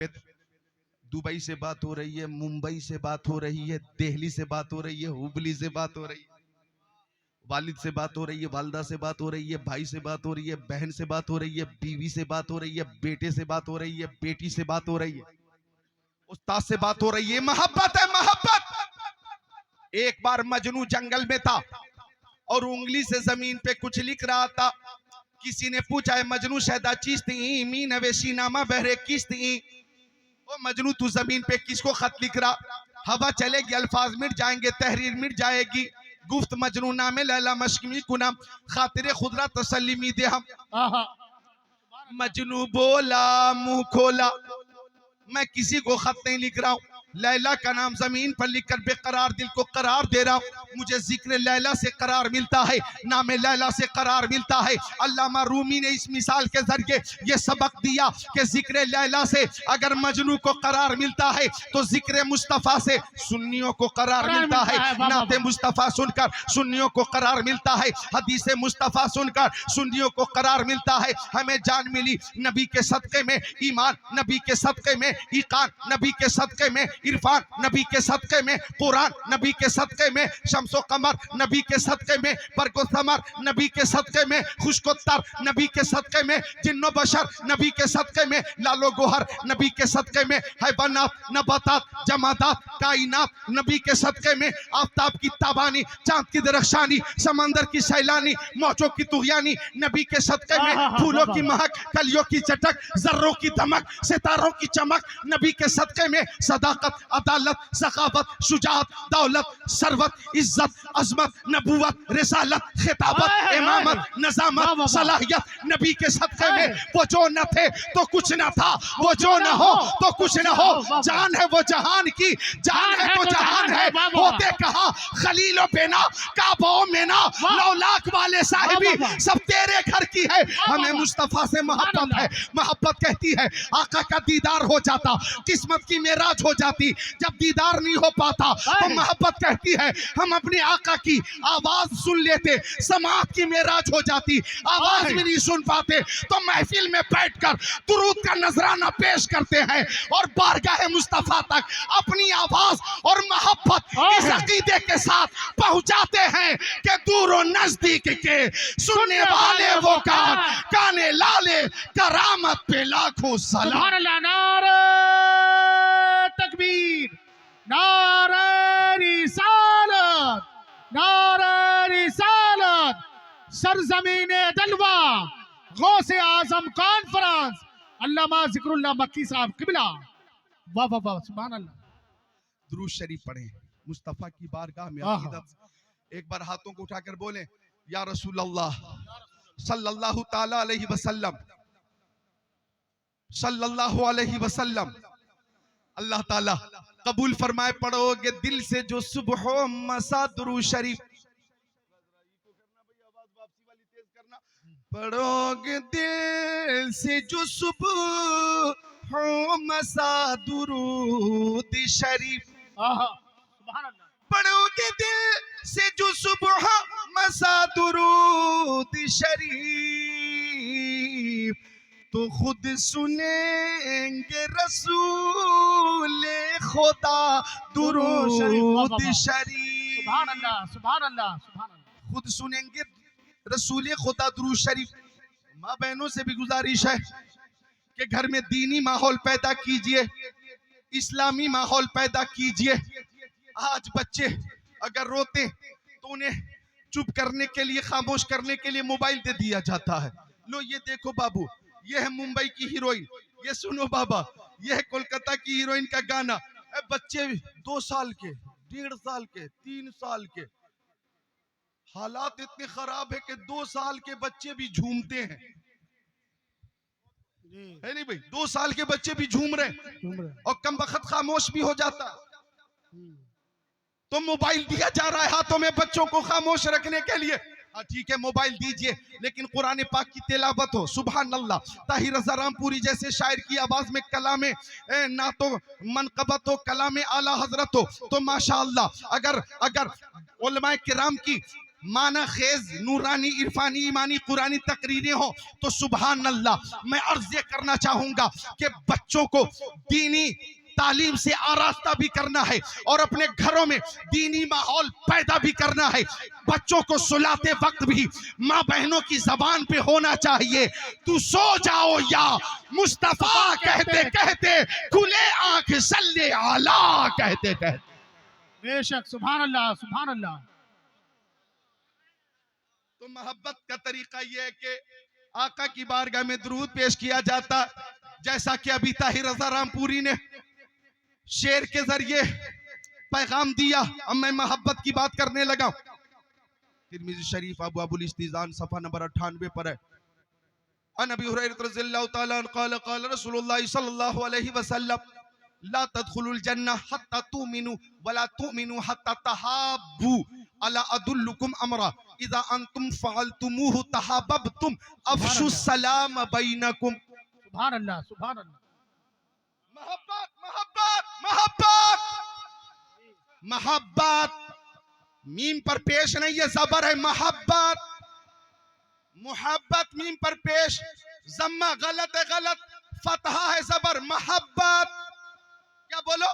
Dubai से बात हो रही है, मुंबई से बात हो रही है, दिल्ली से बात हो रही है, हुबली से बात हो रही है, वालिद से बात हो रही है, वालदा से बात हो रही है, भाई से बात हो रही है, बहन से बात हो रही है, बीवी से बात हो रही है, बेटे से बात हो रही है, बेटी से बात हो रही है, उस्ताद से बात हो रही है। मोहब्बत है, मोहब्बत। एक बार मजनू जंगल में था और उंगली से जमीन पे कुछ लिख रहा था। किसी ने पूछा है मजनू शहदा चीज़ मी नवेशी नामा बहरे किस्त ओ मजनू तू जमीन पे किसको खत लिख रहा? हवा चलेगी, अल्फाज मिट जाएंगे, तहरीर मिट जाएगी। गुफ्त मजनू नामे लैला मशकमी कुना खातिरे खुदरा तसल्ली मी दे हम। मजनू बोला मुंह खोला, मैं किसी को खत नहीं लिख रहा हूँ, लैला का नाम जमीन पर लिखकर बेकरार दिल को करार दे रहा हूँ। मुझे जिक्र लैला से करार मिलता है, नाम लैला से करार मिलता है। अल्लामा रूमी ने इस मिसाल के जरिए ये सबक दिया कि जिक्र लैला से अगर मजनू को करार मिलता है तो जिक्र मुस्तफ़ा से सुन्नियों को करार मिलता है। नाते मुस्तफ़ा सुनकर सुन्नियों को करार मिलता है, हदीस मुस्तफ़ा सुनकर सुन्नियों को करार मिलता है। हमें जान मिली नबी के सदक़े में, ईमान नबी के सदक़े में, ईकान नबी के सदक़े में, इरफान नबी के सदक़े में, कुरान नबी के सदक़े में, शम्सो कमर नबी के सदक़े में, बरको समर नबी के सदक़े में, खुशकोत्तर नबी के सदक़े में, जिन्नो बशर नबी के सदक़े में, लालो गोहर नबी के सदक़े में, हैवानात नबातात जमादात कायनात नबी के सदक़े में, आफताब की ताबानी, चांद की दरख्शानी, समंदर की सैलानी, मौजों की तुग़यानी नबी के सदक़े में, फूलों की महक, कलियों की चटक, जर्रों की दमक, सितारों की चमक नबी के सदक़े में, सदाकत अदालत सखावत शुजाअत दौलत सरवत इज्जत अजमत नबूवत रिसालत खिताबत इमामत नज़ामत सलाहियत नबी के सदक़े में। वो जो न थे तो कुछ न था, वो जो न हो तो कुछ न हो, जान है वो जहान की, जान है तो जहान है। होते कहा खलीलो बेना काबो मेना, लौलाक वाले साहिबी सब तेरे घर की है। हमें मुस्तफ़ा से मोहब्बत है, मोहब्बत कहती है आका का दीदार हो जाता, किस्मत की मेराज हो जाती। जब दीदार नहीं हो पाता तो मोहब्बत कहती है हम अपने आका की आवाज सुन लेते, समात की मेराज हो जाती। आवाज भी नहीं सुन पाते तो महफिल में बैठकर दुरूद का नजराना पेश करते हैं और बारगाह मुस्तफा तक अपनी आवाज और मोहब्बत इस अकीदे के साथ पहुंचाते हैं कि दूर और नजदीक के सुनने वाले वो काने लाले करामत पे लाखों सलाम। तकबीर, नारे रिसालत, नारे रिसालत, सरजमीने दलवा, गौसे आजम कॉन्फ्रेंस, अल्लामा जिक्रुल्लाह मक्की साहब किबला। वाह वाह वाह, सुभान अल्लाह। दुरूद शरीफ पढ़ें मुस्तफा की बारगाह में अकीदत। एक बार हाथों को उठाकर बोलें या रसूल अल्लाह सल्लल्लाहु ताला अलैहि वसल्लम, सल्लल्लाहु अलैहि वसल्लम। अल्लाह ताला कबूल फरमाए। पढ़ोगे दिल से जो सुबह मसा दुरूद शरीफ, पढ़ोगे दिल से जो सुबह मसा दुरूद शरीफ, पढ़ोगे दिल से जो सुबह मसा दुरूद शरीफ तो खुद सुनेंगे रसूल खुदा दुरूद शरीफ। सुभान अल्लाह, सुभान अल्लाह, सुभान अल्लाह। खुद सुनेंगे रसूल खुदा दुरूद शरीफ। माँ बहनों से भी गुजारिश है कि घर में दीनी माहौल पैदा कीजिए, इस्लामी माहौल पैदा कीजिए। आज बच्चे अगर रोते तो उन्हें चुप करने के लिए, खामोश करने के लिए मोबाइल दे दिया जाता है। लो ये देखो बाबू, ये है मुंबई की हीरोइन, ये सुनो बाबा, ये है कोलकाता की हीरोइन का गाना। बच्चे 2 साल के, 1.5 साल के, 3 साल के, हालात इतने खराब है कि 2 साल के बच्चे भी झूमते हैं, है नहीं भाई? 2 साल के बच्चे भी झूम रहे और कम वक्त खामोश भी हो जाता। तो मोबाइल दिया जा रहा है हाथों में बच्चों को खामोश रखने के लिए। हाँ ठीक है, मोबाइल दीजिए, लेकिन कुरान पाक की तिलावत हो। सुभान अल्लाह। ताहिर रज़ा रामपुरी जैसे शायर की आवाज में कलामे ना तो मनकबत हो, कलामे आला हजरत हो तो माशाअल्लाह। अगर उलमाए किराम की माना खेज नूरानी इरफानी ईमानी कुरानी तकरीरें हो तो सुभान अल्लाह। मैं अर्ज ये करना चाहूंगा कि बच्चों को दीनी तालीम से आरास्ता भी करना है और अपने घरों में दीनी माहौल पैदा भी करना है। बच्चों को सुलाते वक्त भी माँ बहनों की जबान पे होना चाहिए, तू सो जाओ या मुस्तफा कहते कहते, खुले आंख सल्ले आला कहते कहते। बेशक, सुभान अल्लाह, सुभान अल्लाह। तो मोहब्बत का तरीका यह है कि आका की बारगाह में दरूद पेश किया जाता, जैसा कि अभी ताहिर रज़ा रामपुरी ने शेर के जरिए पैगाम दिया। अब मैं मोहब्बत की बात करने लगा। तिरमिज़ी शरीफ अबवाबुल इस्तिज़ान सफ़ा नंबर 98 पर है। अन अबी हुरैरा रज़ियल्लाहु तआला अन्हु क़ाल क़ाल रसूलुल्लाह सल्लल्लाहु अलैहि वसल्लम ला तदखुलुल जन्नह हत्ता तुमिनु वला तुमिनु हत्ता तहाब्बू अला अदुल्लुकुम अमरा इज़ा अंतुम फ़अलतुमूहु तहाब्बतुम अफ़शु सलाम बैनकुम। सुभान अल्लाह, सुभान अल्लाह। मोहब्बत मोहब्बत मोहब्बत मोहब्बत मीम पर पेश नहीं है, ज़बर है। मोहब्बत मोहब्बत मीम पर पेश, जम्मा गलत है, गलत फतहा है, ज़बर। मोहब्बत क्या बोलो?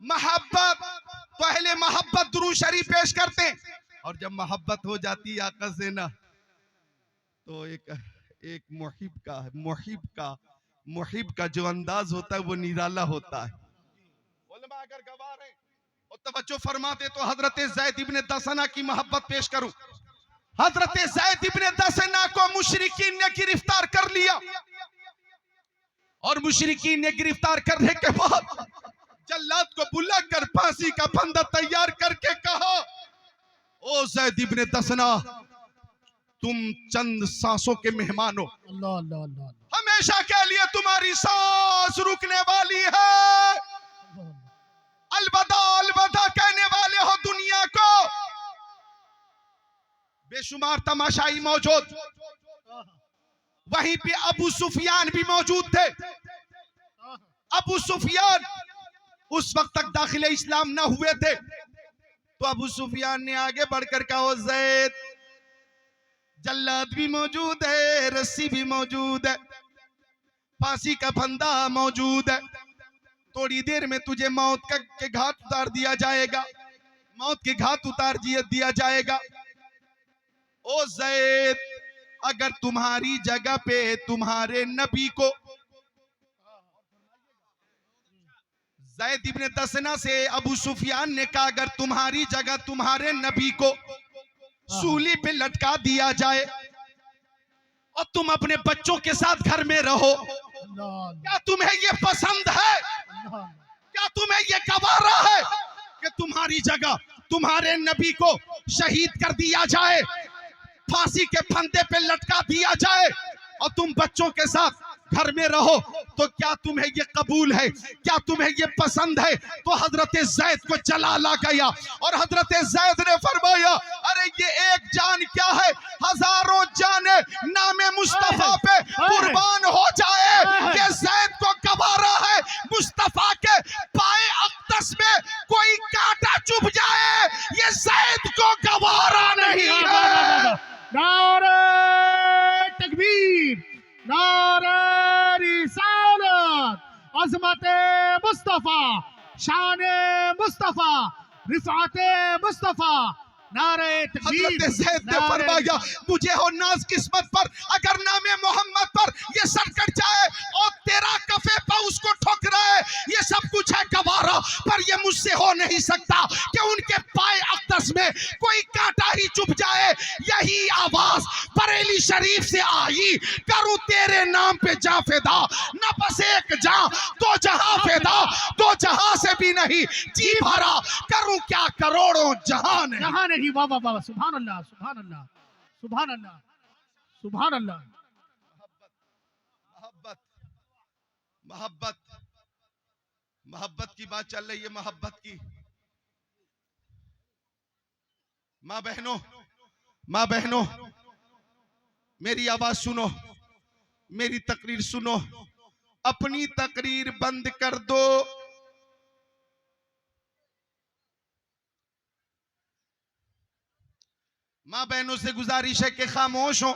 मोहब्बत। पहले मोहब्बत दुरूद शरीफ पेश करते हैं और जब मोहब्बत हो जाती है आका से ना, तो एक मुहिब का जो अंदाज होता है वो निराला होता है। उलमा अगर गवाह हैं और तवज्जो फरमाते तो हजरत ज़ैद इब्ने दसना की मोहब्बत पेश करूं। हजरत ज़ैद इब्ने दसना को मुशरिकीन ने गिरफ्तार कर लिया और मुशरिकीन ने गिरफ्तार करने के बाद जल्लाद को बुलाकर फांसी का फंदा तैयार करके कहा, ओ ज़ैद इब्ने दसना, तुम चंद सांसों के मेहमान हो, अल्लाह अल्लाह अल्लाह। हमेशा के लिए तुम्हारी सांस रुकने वाली है, अलविदा अलविदा कहने वाले हो दुनिया को। बेशुमार तमाशाई मौजूद, वहीं पे अबू सुफियान भी मौजूद थे। अबू सुफियान उस वक्त तक दाखिले इस्लाम ना हुए थे, तो अबू सुफियान ने आगे बढ़कर कहा, ज़ैद, जल्लाद भी मौजूद है, रस्सी भी मौजूद है, फांसी का फंदा मौजूद है, थोड़ी देर में तुझे मौत के घाट उतार दिया जाएगा, मौत के घाट उतार दिया जाएगा। ओ ज़ैद, अगर तुम्हारी जगह पे तुम्हारे नबी को, ज़ैद इब्ने दसना से अबू सुफियान ने कहा, अगर तुम्हारी जगह तुम्हारे नबी को सूली पे लटका दिया जाए और तुम अपने बच्चों के साथ घर में रहो, क्या तुम्हें ये पसंद है? क्या तुम्हें ये गवारा है कि तुम्हारी जगह तुम्हारे नबी को शहीद कर दिया जाए, फांसी के फंदे पे लटका दिया जाए और तुम बच्चों के साथ घर में रहो? तो क्या तुम्हें ये कबूल है? क्या तुम्हें ये पसंद है? तो हजरत ज़ैद को जलाला गया और हजरत ज़ैद ने फरमाया, अरे ये एक जान क्या है, हजारों जाने नामे मुस्तफा पे कुर्बान हो जाए। ये ज़ैद को गवारा है मुस्तफा के पाए अक़दस में कोई कांटा चुभ जाए, ये ज़ैद को गवारा नहीं है। नारे तकबीर, नारे रिसालत, अज़मत मुस्तफा, शान मुस्तफा, रिफ़ात मुस्तफा, नारे तकबीर। हज़रत ज़ैद ने फरमाया, मुझे हो नाज किस्मत पर अगर नामे मोहम्मद पर ये सर कट जाए और तेरा कफे पर उसको ठोकराए, ये सब कुछ है गवारा, पर ये मुझसे हो नहीं सकता कि उनके पाए अक़दस में कोई कांटा ही चुभ जाए। यही आवाज बरेली शरीफ से आई, करूं तेरे नाम पे जा फिदा, न बस एक जा दो जहां फिदा, दो जहां से भी नहीं जी भरा, करूं क्या करोड़ों जहान है। जहां नहीं। वाह वाह वाह, सुभान अल्लाह, सुभान अल्लाह, सुभान अल्लाह, सुभान अल्लाह। मोहब्बत मोहब्बत मोहब्बत की बात चल रही है, मोहब्बत की। माँ बहनों, मेरी आवाज सुनो, मेरी तकरीर सुनो, अपनी तकरीर बंद कर दो। माँ बहनों से गुजारिश है कि खामोश हो,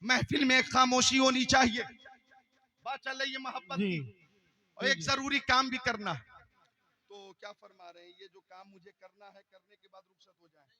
महफिल में एक खामोशी होनी चाहिए। बात चल रही है मोहब्बत जी की, और एक जरूरी काम भी करना है। तो क्या फरमा रहे हैं, ये जो काम मुझे करना है, करने के बाद रुखसत हो जाए।